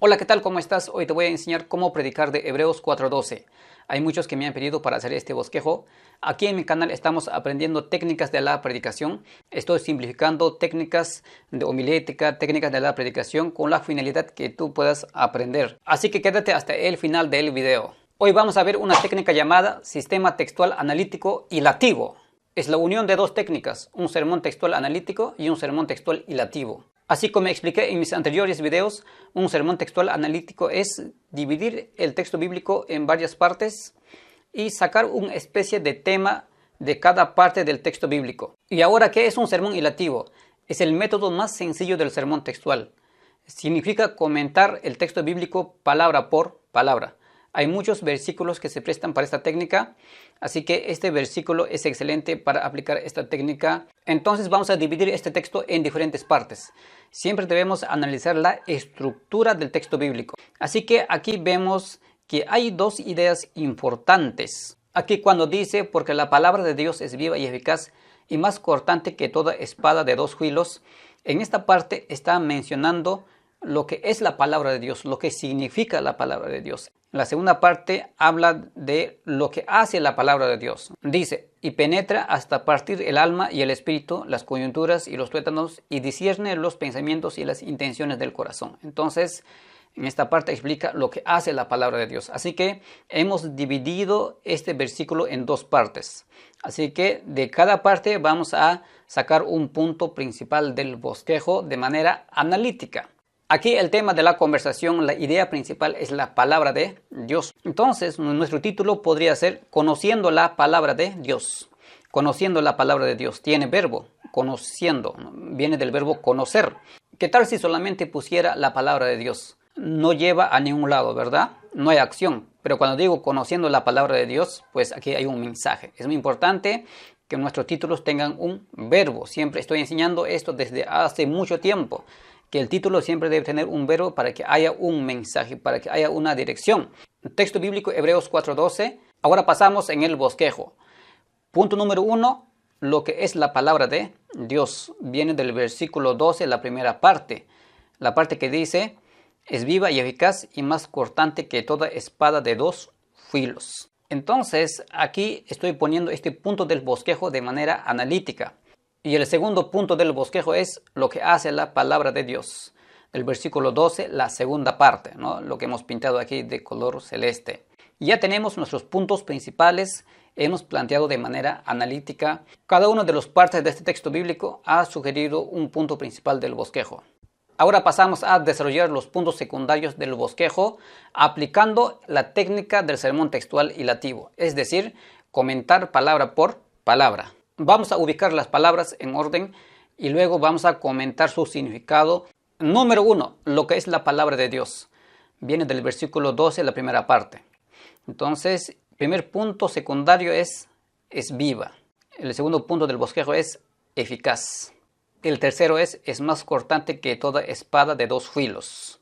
Hola, ¿qué tal? ¿Cómo estás? Hoy te voy a enseñar cómo predicar de Hebreos 4:12. Hay muchos que me han pedido para hacer este bosquejo. Aquí en mi canal estamos aprendiendo técnicas de la predicación. Estoy simplificando técnicas de homilética, técnicas de la predicación con la finalidad que tú puedas aprender. Así que quédate hasta el final del video. Hoy vamos a ver una técnica llamada sistema textual analítico hilativo. Es la unión de dos técnicas, un sermón textual analítico y un sermón textual hilativo. Así como expliqué en mis anteriores videos, un sermón textual analítico es dividir el texto bíblico en varias partes y sacar una especie de tema de cada parte del texto bíblico. Y ahora, ¿qué es un sermón hilativo? Es el método más sencillo del sermón textual. Significa comentar el texto bíblico palabra por palabra. Hay muchos versículos que se prestan para esta técnica, así que este versículo es excelente para aplicar esta técnica. Entonces vamos a dividir este texto en diferentes partes. Siempre debemos analizar la estructura del texto bíblico. Así que aquí vemos que hay dos ideas importantes. Aquí cuando dice, porque la palabra de Dios es viva y eficaz y más cortante que toda espada de dos filos, en esta parte está mencionando lo que es la palabra de Dios, lo que significa la palabra de Dios. La segunda parte habla de lo que hace la palabra de Dios. Dice, y penetra hasta partir el alma y el espíritu, las coyunturas y los tuétanos, y discierne los pensamientos y las intenciones del corazón. Entonces, en esta parte explica lo que hace la palabra de Dios. Así que hemos dividido este versículo en dos partes. Así que de cada parte vamos a sacar un punto principal del bosquejo de manera analítica. Aquí el tema de la conversación, la idea principal es la palabra de Dios. Entonces, nuestro título podría ser Conociendo la palabra de Dios. Conociendo la palabra de Dios. Tiene verbo, conociendo. Viene del verbo conocer. ¿Qué tal si solamente pusiera la palabra de Dios? No lleva a ningún lado, ¿verdad? No hay acción. Pero cuando digo conociendo la palabra de Dios, pues aquí hay un mensaje. Es muy importante que nuestros títulos tengan un verbo. Siempre estoy enseñando esto desde hace mucho tiempo, que el título siempre debe tener un verbo para que haya un mensaje, para que haya una dirección. Texto bíblico Hebreos 4:12. Ahora pasamos en el bosquejo. Punto número 1, lo que es la palabra de Dios. Viene del versículo 12, la primera parte. La parte que dice, es viva y eficaz y más cortante que toda espada de dos filos. Entonces, aquí estoy poniendo este punto del bosquejo de manera analítica. Y el segundo punto del bosquejo es lo que hace la palabra de Dios. El versículo 12, la segunda parte, ¿no? Lo que hemos pintado aquí de color celeste. Ya tenemos nuestros puntos principales, hemos planteado de manera analítica. Cada una de las partes de este texto bíblico ha sugerido un punto principal del bosquejo. Ahora pasamos a desarrollar los puntos secundarios del bosquejo aplicando la técnica del sermón textual hilativo, es decir, comentar palabra por palabra. Vamos a ubicar las palabras en orden y luego vamos a comentar su significado. Número 1, lo que es la palabra de Dios. Viene del versículo 12, la primera parte. Entonces, primer punto secundario es viva. El segundo punto del bosquejo es eficaz. El tercero es más cortante que toda espada de dos filos.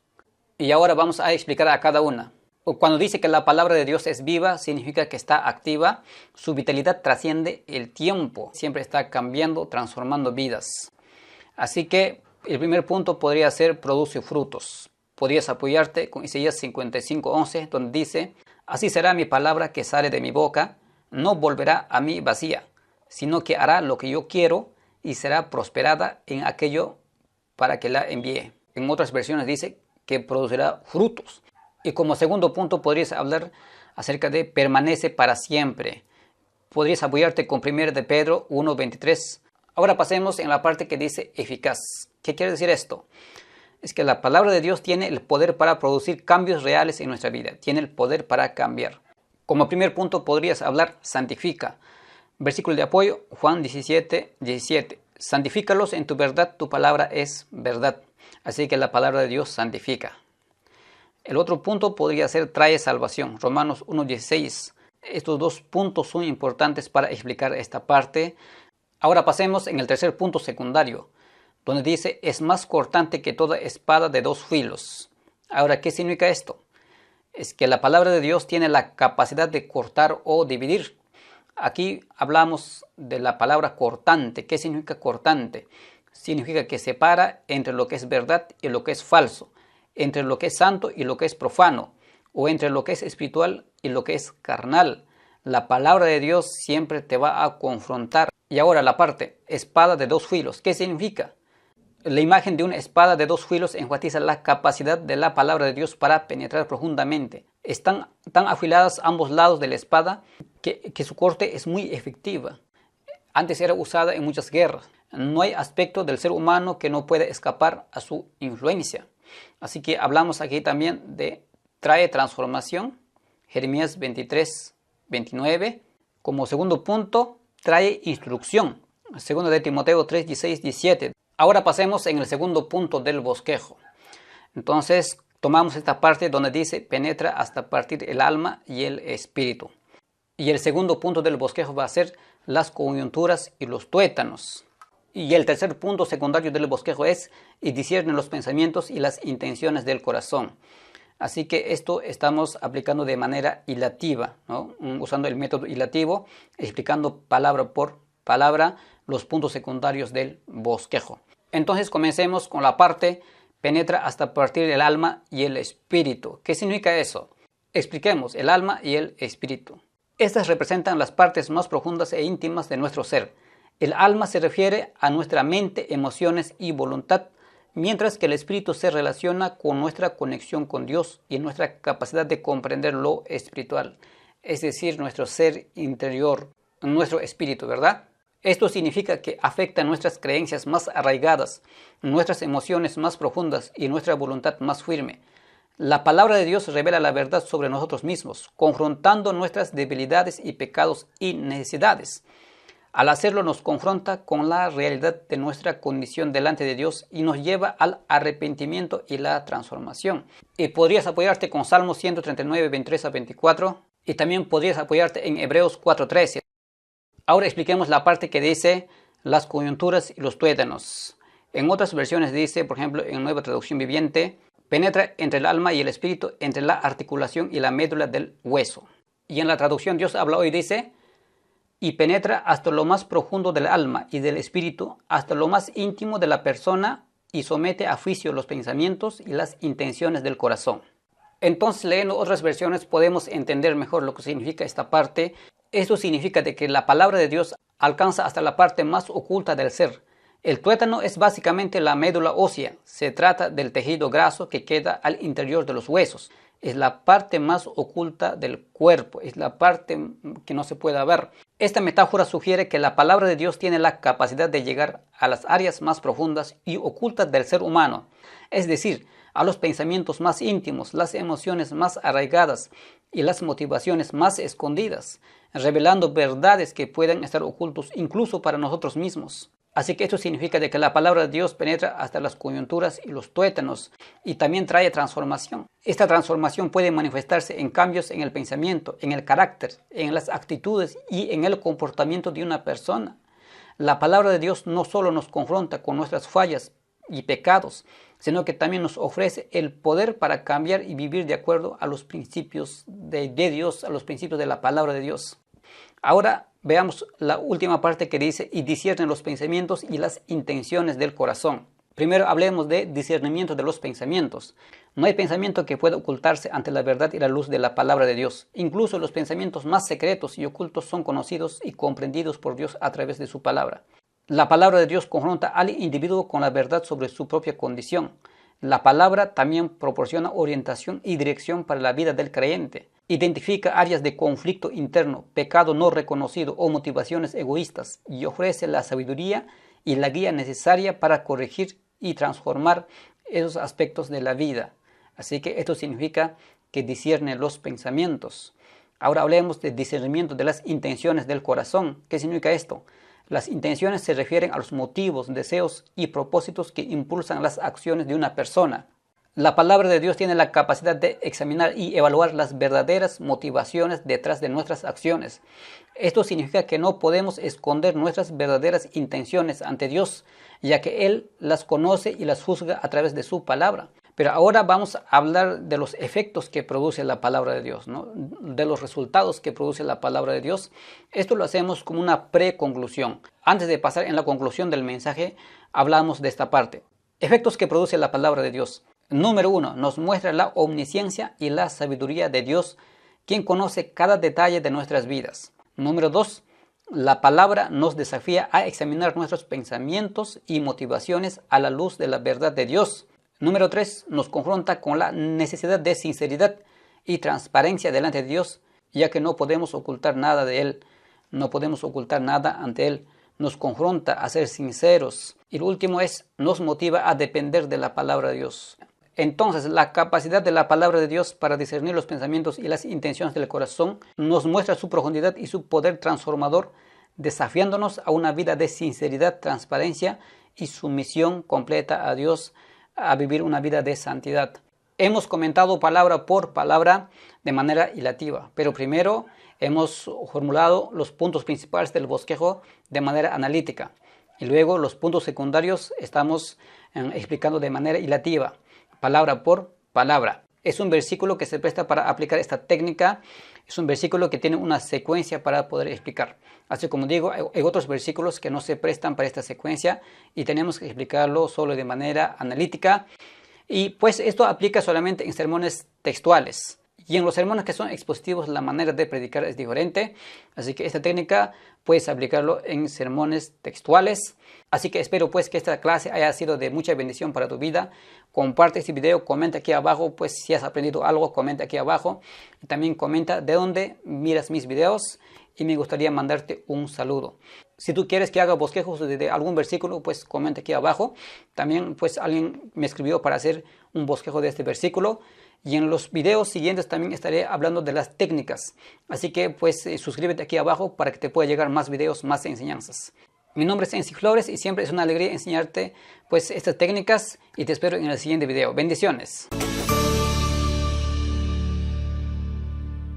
Y ahora vamos a explicar a cada una. Cuando dice que la palabra de Dios es viva, significa que está activa. Su vitalidad trasciende el tiempo. Siempre está cambiando, transformando vidas. Así que el primer punto podría ser produce frutos. Podrías apoyarte con Isaías 55:11, donde dice, así será mi palabra que sale de mi boca, no volverá a mí vacía, sino que hará lo que yo quiero y será prosperada en aquello para que la envíe. En otras versiones dice que producirá frutos. Y como segundo punto podrías hablar acerca de permanece para siempre. Podrías apoyarte con 1 de Pedro 1:23. Ahora pasemos en la parte que dice eficaz. ¿Qué quiere decir esto? Es que la palabra de Dios tiene el poder para producir cambios reales en nuestra vida. Tiene el poder para cambiar. Como primer punto podrías hablar santifica. Versículo de apoyo, Juan 17:17. Santifícalos en tu verdad, tu palabra es verdad. Así que la palabra de Dios santifica. El otro punto podría ser trae salvación, Romanos 1:16. Estos dos puntos son importantes para explicar esta parte. Ahora pasemos en el tercer punto secundario, donde dice es más cortante que toda espada de dos filos. Ahora, ¿qué significa esto? Es que la palabra de Dios tiene la capacidad de cortar o dividir. Aquí hablamos de la palabra cortante. ¿Qué significa cortante? Significa que separa entre lo que es verdad y lo que es falso. entre lo que es santo y lo que es profano, o entre lo que es espiritual y lo que es carnal. La palabra de Dios siempre te va a confrontar. Y ahora la parte, espada de dos filos. ¿Qué significa? La imagen de una espada de dos filos enfatiza la capacidad de la palabra de Dios para penetrar profundamente. Están tan afiladas ambos lados de la espada que su corte es muy efectiva. Antes era usada en muchas guerras. No hay aspecto del ser humano que no pueda escapar a su influencia. Así que hablamos aquí también de trae transformación. Jeremías 23, 29. Como segundo punto, trae instrucción. Segundo de Timoteo 3, 16, 17. Ahora pasemos en el segundo punto del bosquejo. Entonces tomamos esta parte donde dice penetra hasta partir el alma y el espíritu. Y el segundo punto del bosquejo va a ser las coyunturas y los tuétanos. Y el tercer punto secundario del bosquejo es y discierne los pensamientos y las intenciones del corazón. Así que esto estamos aplicando de manera hilativa, ¿no? Usando el método hilativo, explicando palabra por palabra los puntos secundarios del bosquejo. Entonces comencemos con la parte penetra hasta partir el alma y el espíritu. ¿Qué significa eso? Expliquemos el alma y el espíritu. Estas representan las partes más profundas e íntimas de nuestro ser. El alma se refiere a nuestra mente, emociones y voluntad, mientras que el espíritu se relaciona con nuestra conexión con Dios y nuestra capacidad de comprender lo espiritual, es decir, nuestro ser interior, nuestro espíritu, ¿verdad? Esto significa que afecta nuestras creencias más arraigadas, nuestras emociones más profundas y nuestra voluntad más firme. La palabra de Dios revela la verdad sobre nosotros mismos, confrontando nuestras debilidades y pecados y necesidades. Al hacerlo nos confronta con la realidad de nuestra condición delante de Dios y nos lleva al arrepentimiento y la transformación. Y podrías apoyarte con Salmos 139, 23 a 24 y también podrías apoyarte en Hebreos 4:13. Ahora expliquemos la parte que dice las coyunturas y los tuétanos. En otras versiones dice, por ejemplo, en Nueva Traducción Viviente, penetra entre el alma y el espíritu, entre la articulación y la médula del hueso. Y en la traducción Dios habla hoy dice, y penetra hasta lo más profundo del alma y del espíritu, hasta lo más íntimo de la persona, y somete a juicio los pensamientos y las intenciones del corazón. Entonces, leyendo otras versiones podemos entender mejor lo que significa esta parte. Esto significa de que la palabra de Dios alcanza hasta la parte más oculta del ser. El tuétano es básicamente la médula ósea. Se trata del tejido graso que queda al interior de los huesos. Es la parte más oculta del cuerpo, es la parte que no se puede ver. Esta metáfora sugiere que la palabra de Dios tiene la capacidad de llegar a las áreas más profundas y ocultas del ser humano, es decir, a los pensamientos más íntimos, las emociones más arraigadas y las motivaciones más escondidas, revelando verdades que pueden estar ocultos incluso para nosotros mismos. Así que esto significa de que la palabra de Dios penetra hasta las coyunturas y los tuétanos y también trae transformación. Esta transformación puede manifestarse en cambios en el pensamiento, en el carácter, en las actitudes y en el comportamiento de una persona. La palabra de Dios no solo nos confronta con nuestras fallas y pecados, sino que también nos ofrece el poder para cambiar y vivir de acuerdo a los principios de Dios, a los principios de la palabra de Dios. Ahora veamos la última parte que dice y discierne los pensamientos y las intenciones del corazón. Primero hablemos de discernimiento de los pensamientos. No hay pensamiento que pueda ocultarse ante la verdad y la luz de la palabra de Dios. Incluso los pensamientos más secretos y ocultos son conocidos y comprendidos por Dios a través de su palabra. La palabra de Dios confronta al individuo con la verdad sobre su propia condición. La palabra también proporciona orientación y dirección para la vida del creyente. Identifica áreas de conflicto interno, pecado no reconocido o motivaciones egoístas y ofrece la sabiduría y la guía necesaria para corregir y transformar esos aspectos de la vida. Así que esto significa que discierne los pensamientos. Ahora hablemos de discernimiento de las intenciones del corazón. ¿Qué significa esto? Las intenciones se refieren a los motivos, deseos y propósitos que impulsan las acciones de una persona. La palabra de Dios tiene la capacidad de examinar y evaluar las verdaderas motivaciones detrás de nuestras acciones. Esto significa que no podemos esconder nuestras verdaderas intenciones ante Dios, ya que Él las conoce y las juzga a través de su palabra. Pero ahora vamos a hablar de los efectos que produce la palabra de Dios, ¿no? De los resultados que produce la palabra de Dios. Esto lo hacemos como una preconclusión. Antes de pasar en la conclusión del mensaje, hablamos de esta parte. Efectos que produce la palabra de Dios. Número 1. Nos muestra la omnisciencia y la sabiduría de Dios, quien conoce cada detalle de nuestras vidas. Número 2. La palabra nos desafía a examinar nuestros pensamientos y motivaciones a la luz de la verdad de Dios. Número 3. Nos confronta con la necesidad de sinceridad y transparencia delante de Dios, ya que no podemos ocultar nada de Él. No podemos ocultar nada ante Él. Nos confronta a ser sinceros. Y lo último es, nos motiva a depender de la palabra de Dios. Entonces, la capacidad de la palabra de Dios para discernir los pensamientos y las intenciones del corazón nos muestra su profundidad y su poder transformador, desafiándonos a una vida de sinceridad, transparencia y sumisión completa a Dios, a vivir una vida de santidad. Hemos comentado palabra por palabra de manera hilativa, pero primero hemos formulado los puntos principales del bosquejo de manera analítica y luego los puntos secundarios estamos explicando de manera hilativa, palabra por palabra. Es un versículo que se presta para aplicar esta técnica, es un versículo que tiene una secuencia para poder explicar. Así como digo, hay otros versículos que no se prestan para esta secuencia y tenemos que explicarlo solo de manera analítica. Y pues esto aplica solamente en sermones textuales. Y en los sermones que son expositivos la manera de predicar es diferente. Así que esta técnica puedes aplicarlo en sermones textuales. Así que espero pues que esta clase haya sido de mucha bendición para tu vida. Comparte este video, comenta aquí abajo pues si has aprendido algo, comenta aquí abajo. Y también comenta de dónde miras mis videos y me gustaría mandarte un saludo. Si tú quieres que haga bosquejos de algún versículo, pues comenta aquí abajo. También pues alguien me escribió para hacer un bosquejo de este versículo. Y en los videos siguientes también estaré hablando de las técnicas. Así que pues suscríbete aquí abajo para que te pueda llegar más videos, más enseñanzas. Mi nombre es Ensi Flores y siempre es una alegría enseñarte pues estas técnicas y te espero en el siguiente video. Bendiciones.